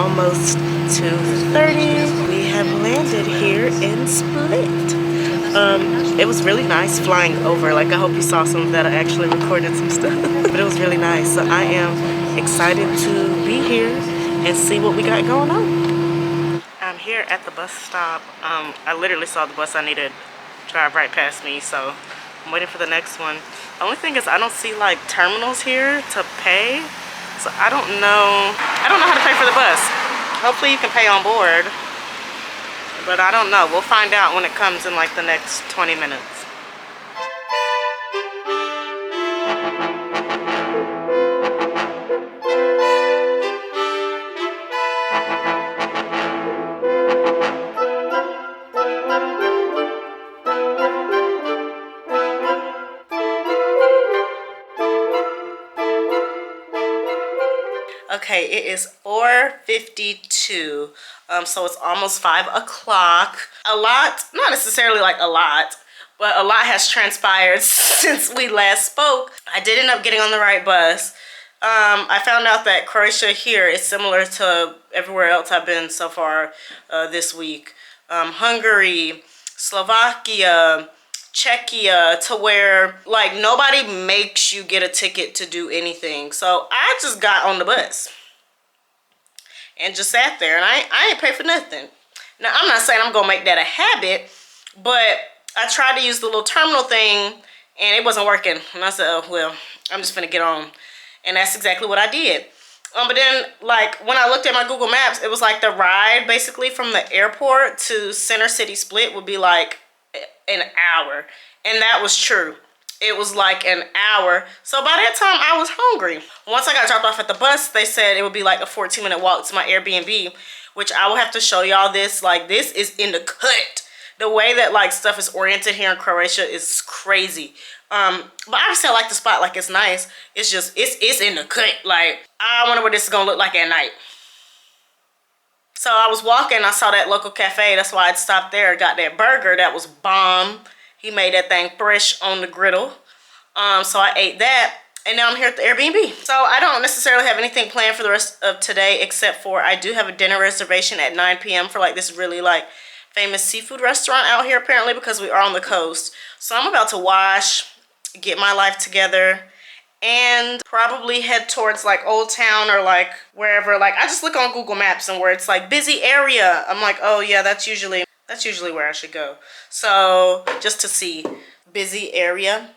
almost 2:30. We have landed here in Split. It was really nice flying over. Like, I hope you saw some of that. I actually recorded some stuff. But it was really nice. So I am excited to be here and see what we got going on. I'm here at the bus stop. I literally saw the bus I needed drive right past me, so I'm waiting for the next one. The only thing is I don't see like terminals here to pay, so I don't know how to pay for the bus. Hopefully you can pay on board, but I don't know. We'll find out when it comes in like the next 20 minutes. Okay, it is 4:52, so it's almost 5 o'clock. A lot, not necessarily like a lot, but a lot has transpired since we last spoke. I did end up getting on the right bus. I found out that Croatia here is similar to everywhere else I've been so far this week. Hungary, Slovakia, Czechia, to where like nobody makes you get a ticket to do anything. So I just got on the bus and just sat there, and I ain't pay for nothing. Now I'm not saying I'm gonna make that a habit, but I tried to use the little terminal thing and it wasn't working. And I said, oh well, I'm just gonna get on. And that's exactly what I did. But then like when I looked at my Google Maps, it was like the ride basically from the airport to Center City Split would be like an hour, and that was true. It was like an hour. So by that time I was hungry. Once I got dropped off at the bus, they said it would be like a 14-minute walk to my Airbnb, which I will have to show y'all this. Like, this is in the cut. The way that like stuff is oriented here in Croatia is crazy. But obviously I like the spot. Like, it's nice. It's just it's in the cut. Like, I wonder what this is gonna look like at night. So I was walking, I saw that local cafe. That's why I stopped there. Got that burger that was bomb. He made that thing fresh on the griddle. So I ate that, and now I'm here at the Airbnb. So I don't necessarily have anything planned for the rest of today, except for I do have a dinner reservation at 9 p.m. for like this really like famous seafood restaurant out here apparently, because we are on the coast. So I'm about to wash, get my life together, and probably head towards like Old Town or like wherever. Like, I just look on Google Maps and where it's like busy area, I'm like, oh yeah, that's usually where I should go. So just to see busy area,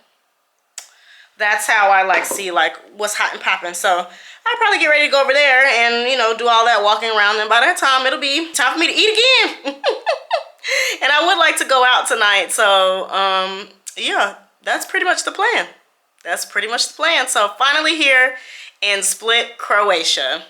that's how I like see like what's hot and popping. So I'll probably get ready to go over there and, you know, do all that walking around, and by that time it'll be time for me to eat again. And I would like to go out tonight. So yeah, that's pretty much the plan. That's pretty much the plan. So finally here in Split, Croatia.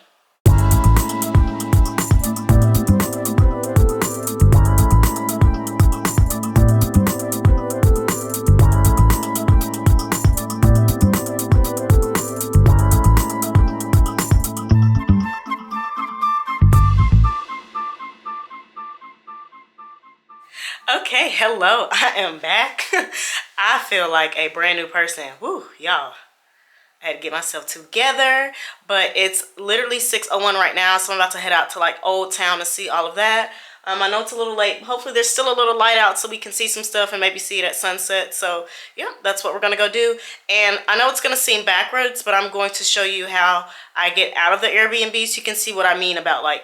Okay, hello, I am back. I feel like a brand new person. Woo, y'all. I had to get myself together, but it's literally 6:01 right now, so I'm about to head out to like Old Town to see all of that. I know it's a little late. Hopefully there's still a little light out so we can see some stuff and maybe see it at sunset. So yeah, that's what we're gonna go do. And I know it's gonna seem backwards, but I'm going to show you how I get out of the Airbnb so you can see what I mean about like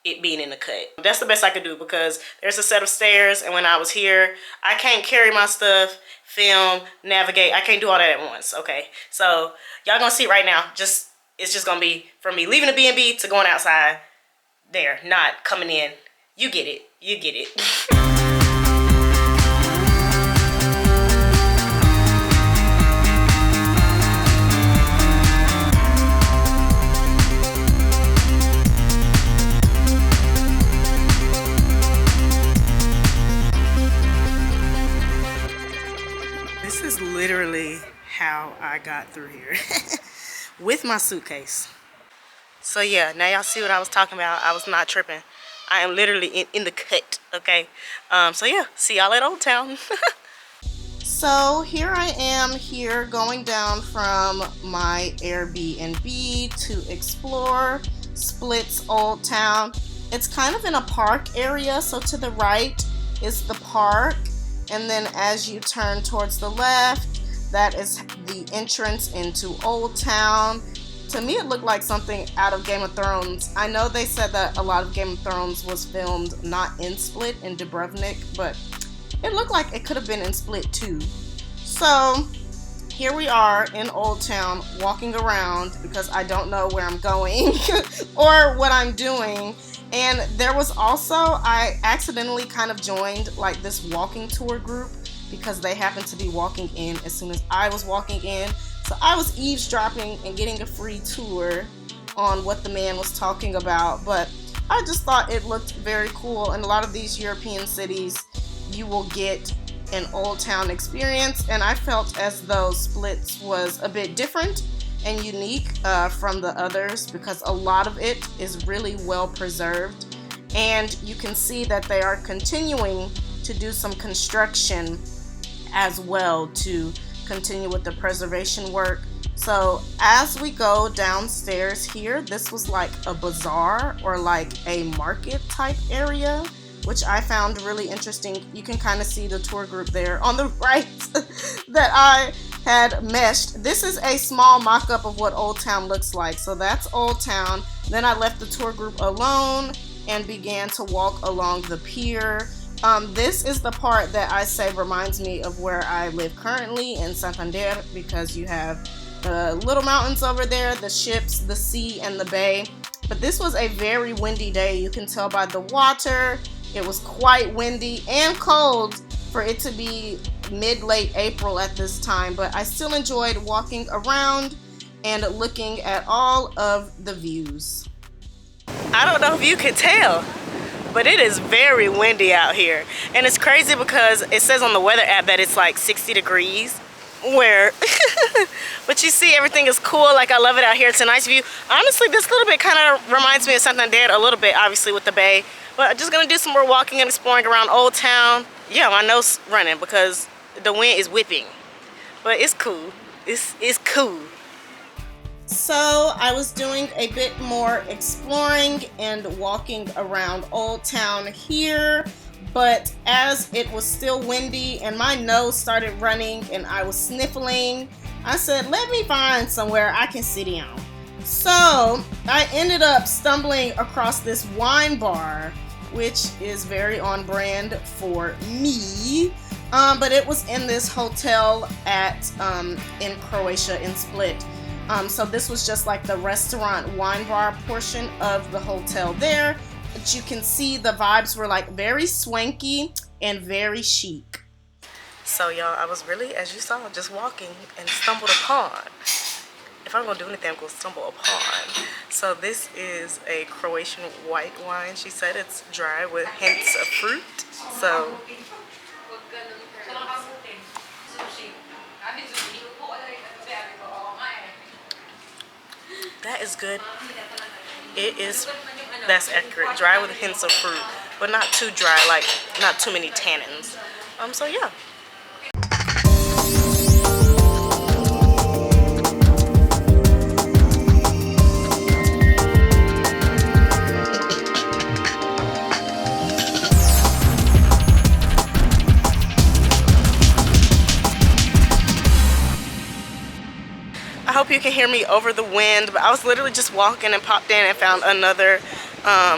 it being in the cut. That's the best I could do, because there's a set of stairs, and when I was here, I can't carry my stuff, film, navigate. I can't do all that at once, okay? So y'all gonna see right now. It's just gonna be from me leaving the B&B to going outside there, not coming in. You get it. You get it. This is literally how I got through here with my suitcase. So yeah, now y'all see what I was talking about. I was not tripping. I am literally in the cut, okay? So yeah, see y'all at Old Town. So here I am here going down from my Airbnb to explore. splits Old Town. It's kind of in a park area, so to the right is the park, and then as you turn towards the left, that is the entrance into Old Town. To me, it looked like something out of Game of Thrones. I know they said that a lot of Game of Thrones was filmed not in Split, in Dubrovnik, but it looked like it could have been in Split too. So here we are in Old Town, walking around because I don't know where I'm going or what I'm doing. And there was also, I accidentally kind of joined like this walking tour group because they happened to be walking in as soon as I was walking in. So I was eavesdropping and getting a free tour on what the man was talking about. But I just thought it looked very cool. In a lot of these European cities, you will get an Old Town experience. And I felt as though Splits was a bit different and unique from the others because a lot of it is really well preserved. And you can see that they are continuing to do some construction as well to continue with the preservation work. So as we go downstairs here, this was like a bazaar or like a market type area, which I found really interesting. You can kind of see the tour group there on the right that I had meshed. This is a small mock-up of what Old Town looks like. So that's Old Town. Then I left the tour group alone and began to walk along the pier. This is the part that I say reminds me of where I live currently in Santander, because you have the little mountains over there, the ships, the sea, and the bay. But this was a very windy day. You can tell by the water. It was quite windy and cold for it to be mid-late April at this time, but I still enjoyed walking around and looking at all of the views. I don't know if you can tell, but it is very windy out here. And it's crazy because it says on the weather app that it's like 60 degrees. But you see, everything is cool. Like, I love it out here. It's a nice view. Honestly, this little bit kind of reminds me of Santander a little bit, obviously, with the bay. But I'm just going to do some more walking and exploring around Old Town. Yeah, my nose running because the wind is whipping. But it's cool. It's cool. So I was doing a bit more exploring and walking around Old Town here, but as it was still windy and my nose started running and I was sniffling, I said, let me find somewhere I can sit down. So I ended up stumbling across this wine bar, which is very on brand for me, but it was in this hotel in Croatia, in Split. So this was just like the restaurant wine bar portion of the hotel there. But you can see the vibes were like very swanky and very chic. So y'all, I was really, as you saw, just walking and stumbled upon. If I'm gonna do anything, I'm gonna stumble upon. So this is a Croatian white wine. She said it's dry with hints of fruit. So that is good. It is, that's accurate. Dry with hints of fruit, but not too dry, like not too many tannins. So yeah. I hope you can hear me over the wind, but I was literally just walking and popped in and found another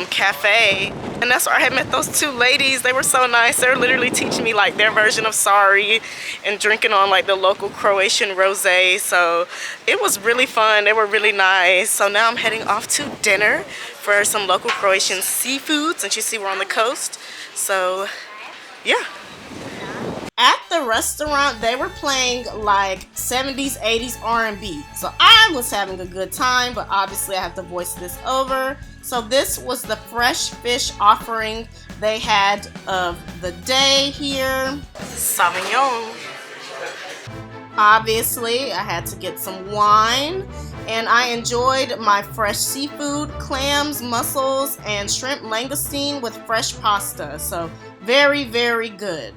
cafe, and that's where I had met those two ladies. They were so nice. They were literally teaching me like their version of sorry and drinking on like the local Croatian rosé. So it was really fun. They were really nice. So now I'm heading off to dinner for some local Croatian seafood, since you see we're on the coast. So yeah. At the restaurant, they were playing like 70s, 80s R&B. So I was having a good time, but obviously I have to voice this over. So this was the fresh fish offering they had of the day here. Sauvignon. Obviously, I had to get some wine. And I enjoyed my fresh seafood, clams, mussels, and shrimp langoustine with fresh pasta. So very, very good.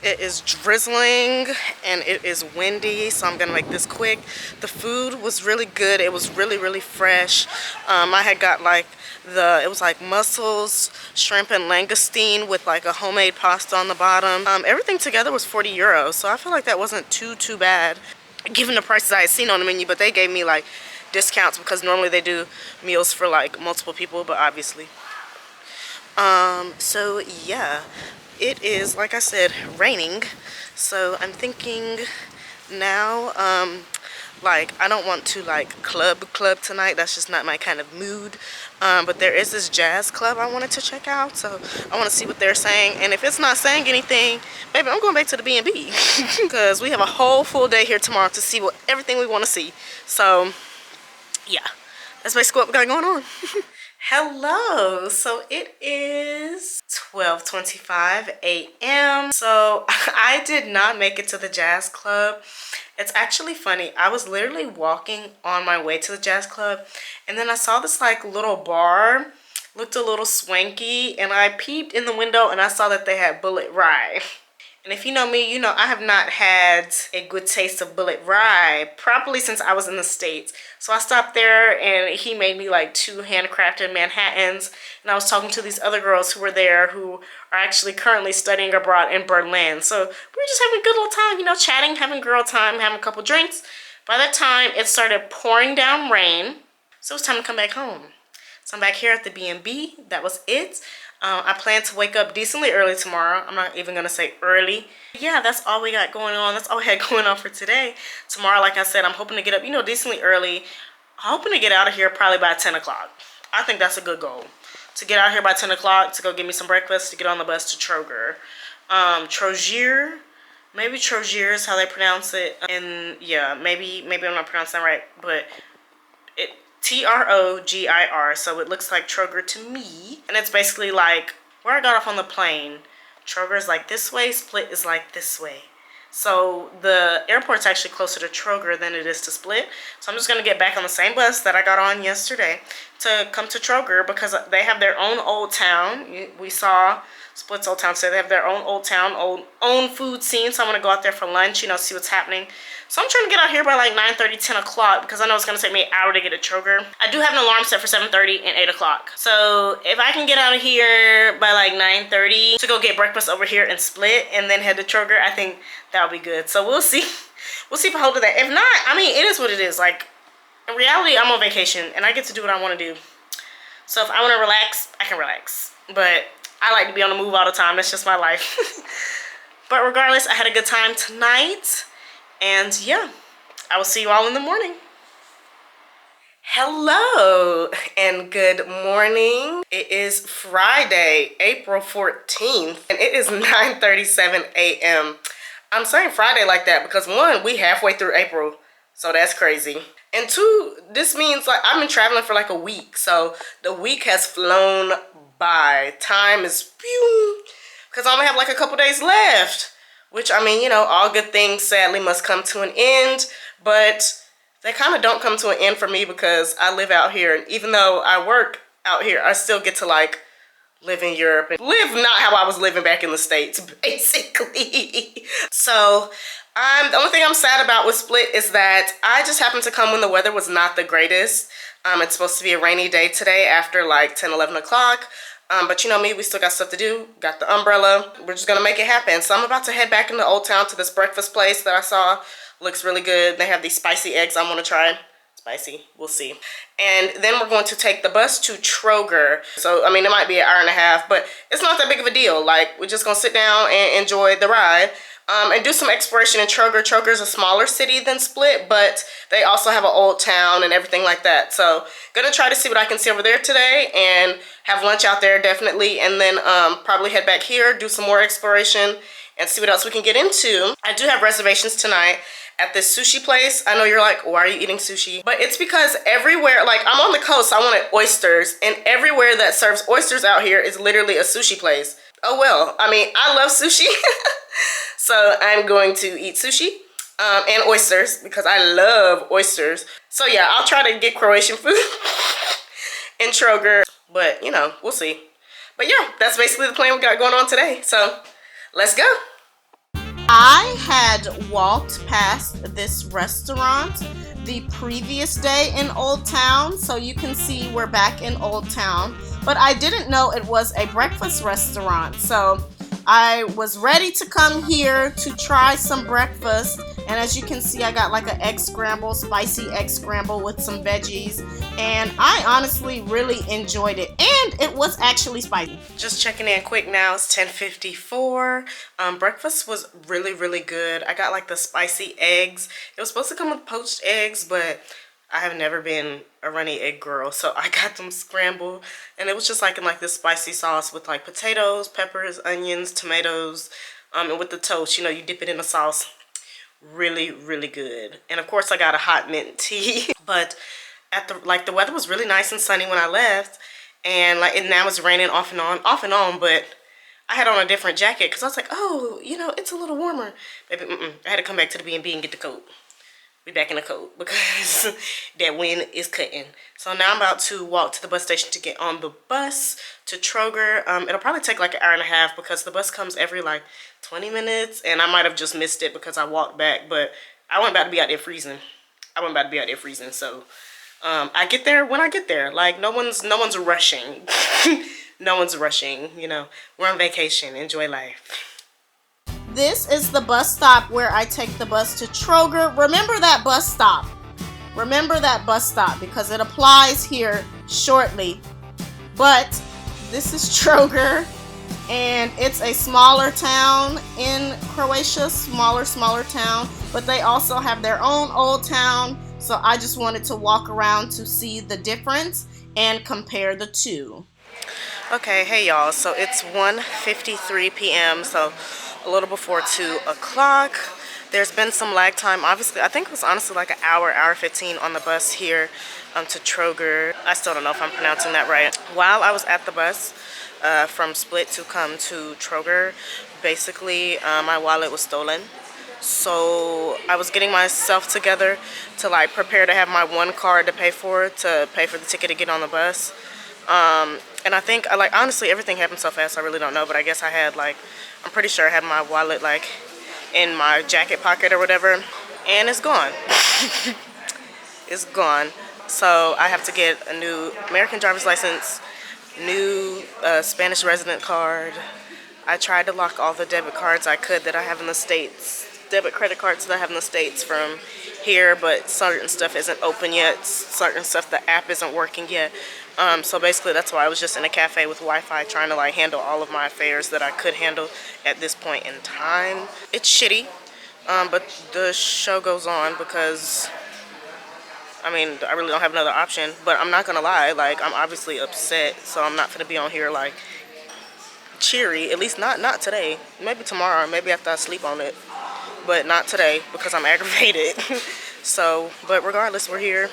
It is drizzling and it is windy, so I'm gonna make this quick. The food was really good. It was really fresh. I had got like it was like mussels, shrimp, and langoustine with like a homemade pasta on the bottom. Everything together was 40 euros, so I feel like that wasn't too bad given the prices I had seen on the menu, but they gave me like discounts because normally they do meals for like multiple people, but obviously. So yeah, it is, like I said, raining, so I'm thinking now, like, I don't want to like club tonight. That's just not my kind of mood. But there is this jazz club I wanted to check out, so I want to see what they're saying. And if it's not saying anything, baby, I'm going back to the B&B because we have a whole full day here tomorrow to see everything we want to see. So yeah, that's basically what we got going on. Hello, so it is 12:25 a.m. So I did not make it to the jazz club. It's actually funny. I was literally walking on my way to the jazz club, and then I saw this like little bar, looked a little swanky, and I peeped in the window and I saw that they had Bullet Rye. And if you know me, you know I have not had a good taste of Bullet Rye properly since I was in the States. So I stopped there and he made me like 2 handcrafted Manhattans. And I was talking to these other girls who were there who are actually currently studying abroad in Berlin. So we were just having a good little time, you know, chatting, having girl time, having a couple drinks. By that time, it started pouring down rain. So it was time to come back home. So I'm back here at the B&B. That was it. I plan to wake up decently early tomorrow. I'm not even gonna say early. Yeah, that's all we got going on. That's all we had going on for today. Tomorrow, like I said, I'm hoping to get up, you know, decently early. I'm hoping to get out of here probably by 10 o'clock. I think that's a good goal. To get out here by 10 o'clock, to go get me some breakfast, to get on the bus to Troger. Trogier, maybe Trogier is how they pronounce it. And yeah, maybe I'm not pronouncing that right, but it Trogier, so it looks like Troger to me. And it's basically like where I got off on the plane. Troger is like this way, Split is like this way. So the airport's actually closer to Troger than it is to Split. So I'm just gonna get back on the same bus that I got on yesterday to come to Troger because they have their own old town. We saw Split's old town, so they have their own old town, own food scene. So I'm gonna go out there for lunch, you know, see what's happening. So I'm trying to get out here by like 9:30, 10 o'clock because I know it's going to take me an hour to get to Troger. I do have an alarm set for 7:30 and 8 o'clock. So if I can get out of here by like 9:30 to go get breakfast over here and Split and then head to Troger, I think that'll be good. So we'll see. We'll see if I hold to that. If not, I mean, it is what it is. Like, in reality, I'm on vacation and I get to do what I want to do. So if I want to relax, I can relax. But I like to be on the move all the time. That's just my life. But regardless, I had a good time tonight. And yeah, I will see you all in the morning. Hello and good morning. It is Friday, April 14th, and it is 9:37 a.m. I'm saying Friday like that because 1, we halfway through April, so that's crazy. And 2, this means like I've been traveling for like a week, so the week has flown by. Time is phew, because I only have like a couple days left. Which, I mean, you know, all good things sadly must come to an end, but they kind of don't come to an end for me because I live out here, and even though I work out here, I still get to like live in Europe and live not how I was living back in the States, basically. So the only thing I'm sad about with Split is that I just happened to come when the weather was not the greatest. It's supposed to be a rainy day today after like 10, 11 o'clock. But you know me, we still got stuff to do. Got the umbrella. We're just gonna make it happen. So I'm about to head back into Old Town to this breakfast place that I saw. Looks really good. They have these spicy eggs I want to try. Spicy, we'll see. And then we're going to take the bus to Troger. So, I mean, it might be an hour and a half, but it's not that big of a deal. Like, we're just gonna sit down and enjoy the ride. And do some exploration in Troger. Troger is a smaller city than Split, but they also have an old town and everything like that. So gonna try to see what I can see over there today and have lunch out there definitely. And then probably head back here, do some more exploration and see what else we can get into. I do have reservations tonight at this sushi place. I know you're like, why are you eating sushi? But it's because everywhere, like I'm on the coast, so I wanted oysters, and everywhere that serves oysters out here is literally a sushi place. Oh well, I mean, I love sushi. So I'm going to eat sushi and oysters because I love oysters. So yeah, I'll try to get Croatian food in Troger, but you know, we'll see. But yeah, that's basically the plan we got going on today. So let's go. I had walked past this restaurant the previous day in Old Town, so you can see we're back in Old Town, but I didn't know it was a breakfast restaurant, so I was ready to come here to try some breakfast. And as you can see, I got like an egg scramble, spicy egg scramble with some veggies, and I honestly really enjoyed it, and it was actually spicy. Just checking in quick now. It's 10:54. Breakfast was really good. I got like the spicy eggs. It was supposed to come with poached eggs, but I have never been a runny egg girl, so I got them scrambled, and it was just like in like this spicy sauce with like potatoes, peppers, onions, tomatoes, and with the toast, you know, you dip it in the sauce. Really good. And of course I got a hot mint tea. But at the weather was really nice and sunny when I left, and like now it's raining off and on, but I had on a different jacket because I was like, oh, you know, it's a little warmer. Baby, I had to come back to the B&B and get the coat. Be back in the coat because that wind is cutting. So now I'm about to walk to the bus station to get on the bus to Troger. It'll probably take like an hour and a half because the bus comes every like 20 minutes, and I might have just missed it because I walked back, but I wasn't about to be out there freezing. So I get there when I get there. Like no one's rushing. No one's rushing, you know. We're on vacation. Enjoy life. This is the bus stop where I take the bus to Troger. Remember that bus stop. Because it applies here shortly. But this is Troger, and it's a smaller town in Croatia, smaller town, but they also have their own Old Town. So I just wanted to walk around to see the difference and compare the two. Okay, hey y'all, so it's 1:53 p.m. so a little before 2 o'clock. There's been some lag time. Obviously, I think it was honestly like an hour 15 on the bus here to Troger. I still don't know if I'm pronouncing that right. While I was at the bus from Split to come to Troger, basically my wallet was stolen. So I was getting myself together to like prepare to have my one card to pay for the ticket to get on the bus. And I think, like, honestly, everything happened so fast, I really don't know, but I guess I had, like, I'm pretty sure I had my wallet, like, in my jacket pocket or whatever, and it's gone. It's gone. So I have to get a new American driver's license, new Spanish resident card. I tried to lock all the debit cards I could that I have in the States, credit cards that I have in the States from here, but certain stuff isn't open yet, certain stuff, the app isn't working yet. So basically that's why I was just in a cafe with Wi-Fi trying to like handle all of my affairs that I could handle at this point in time. It's shitty, but the show goes on because, I mean, I really don't have another option. But I'm not gonna lie, like, I'm obviously upset, so I'm not gonna be on here like cheery, at least not today. Maybe tomorrow, maybe after I sleep on it, but not today because I'm aggravated. So, but regardless, we're here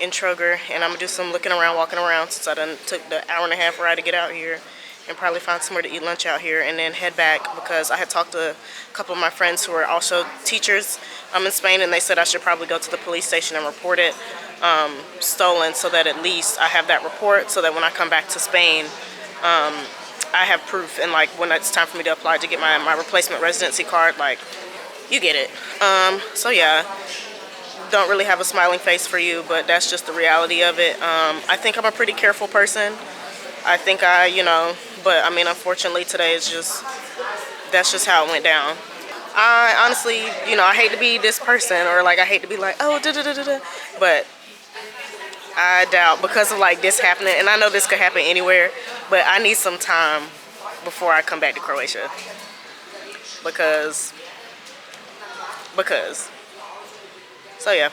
in Troger, and I'm gonna do some looking around, walking around, since I done took the hour and a half ride to get out here, and probably find somewhere to eat lunch out here and then head back, because I had talked to a couple of my friends who are also teachers in Spain, and they said I should probably go to the police station and report it stolen, so that at least I have that report, so that when I come back to Spain I have proof, and like when it's time for me to apply to get my replacement residency card, like, you get it. So yeah, don't really have a smiling face for you, but that's just the reality of it. I think I'm a pretty careful person. I think you know, but I mean, unfortunately today is just, that's just how it went down. I honestly, you know, I hate to be this person, or like I hate to be like, oh, but I doubt, because of like this happening, and I know this could happen anywhere, but I need some time before I come back to Croatia, because so yeah.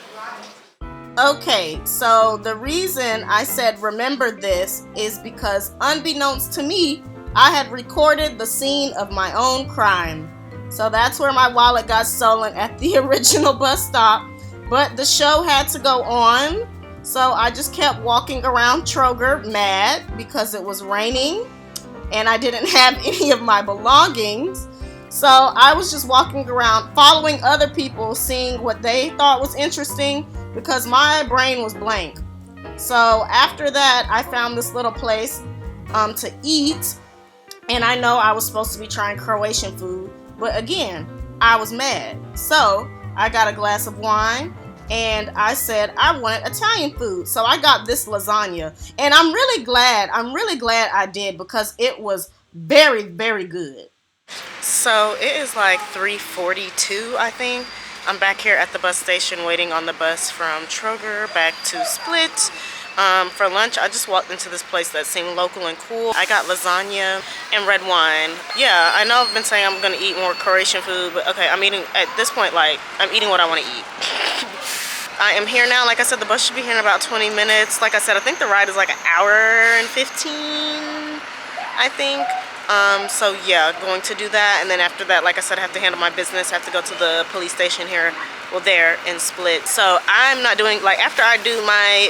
Okay, so the reason I said remember this is because, unbeknownst to me, I had recorded the scene of my own crime. So that's where my wallet got stolen, at the original bus stop. But the show had to go on, so I just kept walking around Troger mad because it was raining and I didn't have any of my belongings. So I was just walking around following other people, seeing what they thought was interesting, because my brain was blank. So after that, I found this little place to eat, and I know I was supposed to be trying Croatian food, But again, I was mad. So I got a glass of wine and I said I wanted Italian food. So I got this lasagna. And I'm really glad I did, because it was very, very good. So it is like 3:42, I think. I'm back here at the bus station waiting on the bus from Troger back to Split. For lunch, I just walked into this place that seemed local and cool. I got lasagna and red wine. Yeah, I know I've been saying I'm gonna eat more Croatian food, but okay, I'm eating, at this point, like, I'm eating what I wanna eat. I am here now. Like I said, the bus should be here in about 20 minutes. Like I said, I think the ride is like an hour and 15, I think. So yeah, going to do that, and then after that, like I said, I have to handle my business. I have to go to the police station here, well, there in Split. So I'm not doing, like, after I do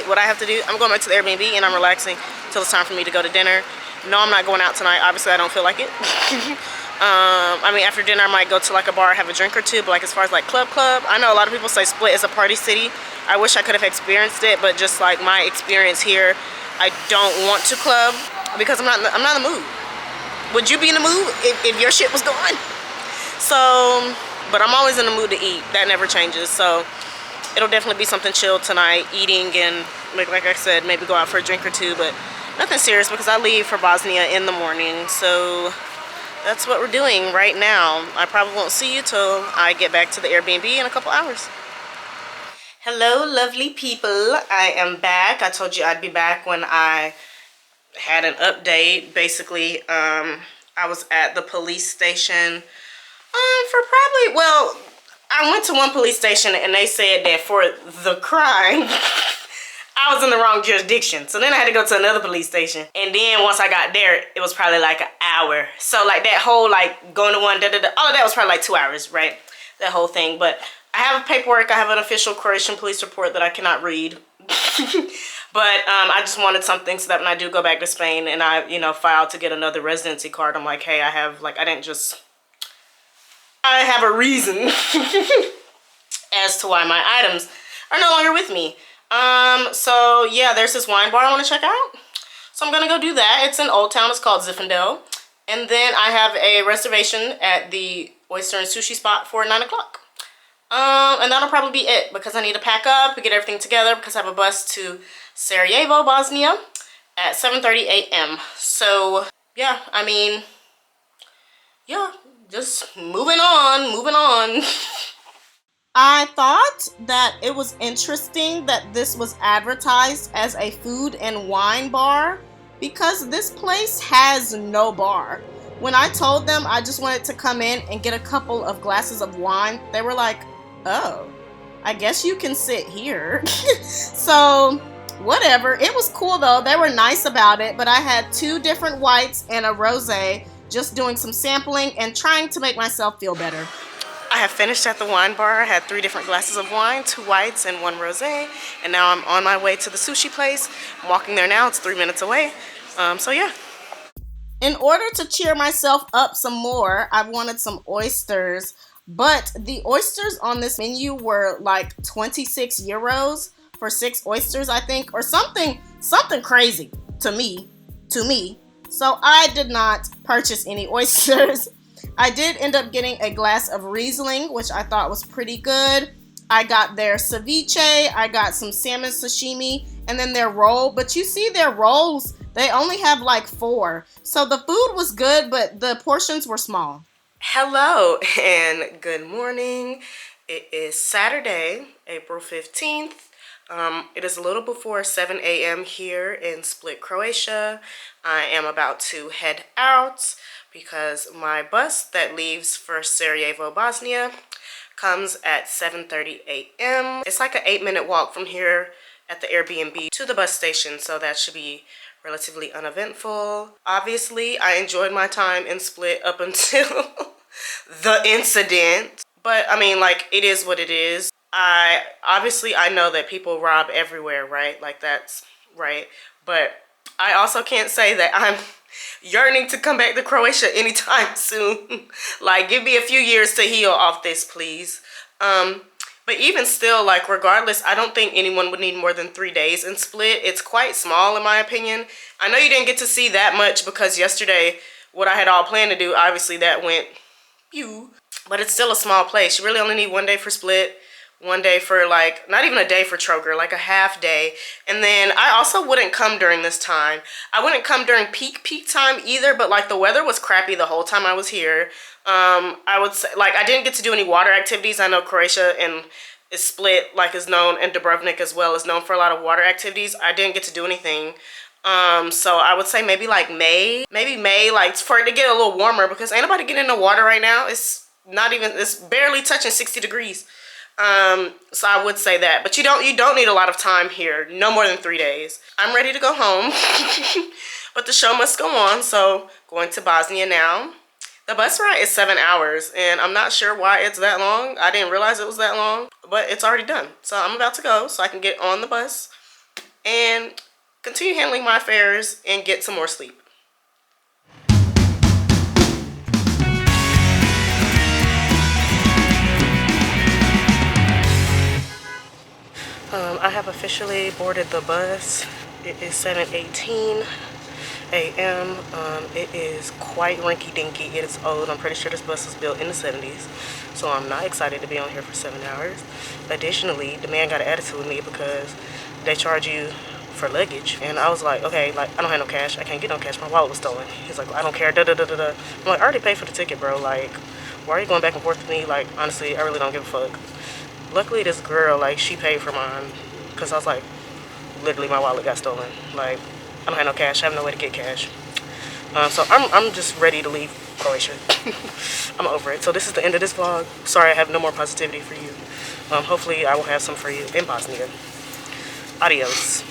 what I have to do, I'm going back to the Airbnb and I'm relaxing till it's time for me to go to dinner. No, I'm not going out tonight. Obviously, I don't feel like it. I mean, after dinner, I might go to like a bar, have a drink or two, but like as far as like club, I know a lot of people say Split is a party city. I wish I could have experienced it, but just like my experience here, I don't want to club because I'm not in the mood. Would you be in the mood if your shit was going? So, but I'm always in the mood to eat. That never changes. So it'll definitely be something chill tonight, eating, and like I said, maybe go out for a drink or two, but nothing serious because I leave for Bosnia in the morning. So that's what we're doing right now. I probably won't see you till I get back to the Airbnb in a couple hours. Hello, lovely people. I am back. I told you I'd be back when I had an update. Basically, I was at the police station for probably, well, I went to one police station and they said that for the crime, I was in the wrong jurisdiction. So then I had to go to another police station. And then once I got there, it was probably like an hour. So like that whole like going to one, all of that was probably like 2 hours, right? That whole thing. But I have paperwork. I have an official Croatian police report that I cannot read. But I just wanted something so that when I do go back to Spain and I, you know, filed to get another residency card, I'm like, hey, I have, like, I have a reason as to why my items are no longer with me. So yeah, there's this wine bar I want to check out. So I'm gonna go do that. It's in Old Town. It's called Zinfandel. And then I have a reservation at the oyster and sushi spot for 9 o'clock. And that'll probably be it because I need to pack up and get everything together because I have a bus to Sarajevo, Bosnia at 7:30 a.m. So yeah, I mean, yeah, just moving on. I thought that it was interesting that this was advertised as a food and wine bar because this place has no bar. When I told them I just wanted to come in and get a couple of glasses of wine, they were like, oh, I guess you can sit here. So whatever. It was cool though. They were nice about it, but I had 2 different whites and a rosé, just doing some sampling and trying to make myself feel better. I have finished at the wine bar. I had 3 different glasses of wine, 2 whites and 1 rosé, and now I'm on my way to the sushi place. I'm walking there now. It's 3 minutes away. So yeah. In order to cheer myself up some more, I wanted some oysters, but the oysters on this menu were like 26 euros for 6 oysters, I think, or something crazy to me. So I did not purchase any oysters. I did end up getting a glass of Riesling, which I thought was pretty good. I got their ceviche, I got some salmon sashimi, and then their roll. But you see their rolls, they only have like 4. So the food was good, but the portions were small. Hello and good morning. It is Saturday, April 15th. It is a little before 7 a.m. here in Split, Croatia. I am about to head out because my bus that leaves for Sarajevo, Bosnia comes at 7:30 a.m. It's like an 8-minute walk from here at the Airbnb to the bus station, so that should be relatively uneventful. Obviously, I enjoyed my time in Split up until the incident, but I mean, like, it is what it is. I know that people rob everywhere, right? Like, that's right. But I also can't say that I'm yearning to come back to Croatia anytime soon. Like, give me a few years to heal off this, please. But even still, like, regardless, I don't think anyone would need more than 3 days in Split. It's quite small, in my opinion. I know you didn't get to see that much because yesterday, what I had all planned to do, obviously that went pew. but it's still a small place. You really only need 1 day for Split, 1 day for like, not even a day for Troger, like a half day. And then I also wouldn't come during this time. I wouldn't come during peak time either, but like the weather was crappy the whole time I was here. I would say, like, I didn't get to do any water activities. I know Croatia and is Split, like, is known, and Dubrovnik as well is known for a lot of water activities. I didn't get to do anything. So I would say maybe like maybe May, like for it to get a little warmer, because ain't nobody getting in the water right now. It's not even, it's barely touching 60 degrees. So I would say that, but you don't need a lot of time here, no more than 3 days. I'm ready to go home, but the show must go on. So going to Bosnia now. The bus ride is 7 hours, and I'm not sure why it's that long. I didn't realize it was that long, but it's already done. So I'm about to go so I can get on the bus and continue handling my affairs and get some more sleep. I have officially boarded the bus. It is 7:18 a.m. It is quite rinky-dinky. It is old. I'm pretty sure this bus was built in the 70s. So I'm not excited to be on here for 7 hours. Additionally, the man got an attitude with me because they charge you for luggage. And I was like, okay, like, I don't have no cash. I can't get no cash. My wallet was stolen. He's like, I don't care. Da da da da da. I'm like, I already paid for the ticket, bro. Like, why are you going back and forth with me? Like, honestly, I really don't give a fuck. Luckily, this girl, like, she paid for mine. Because I was like, literally, my wallet got stolen. Like, I don't have no cash. I have no way to get cash. So I'm just ready to leave Croatia. I'm over it. So this is the end of this vlog. Sorry I have no more positivity for you. Hopefully I will have some for you in Bosnia. Adios.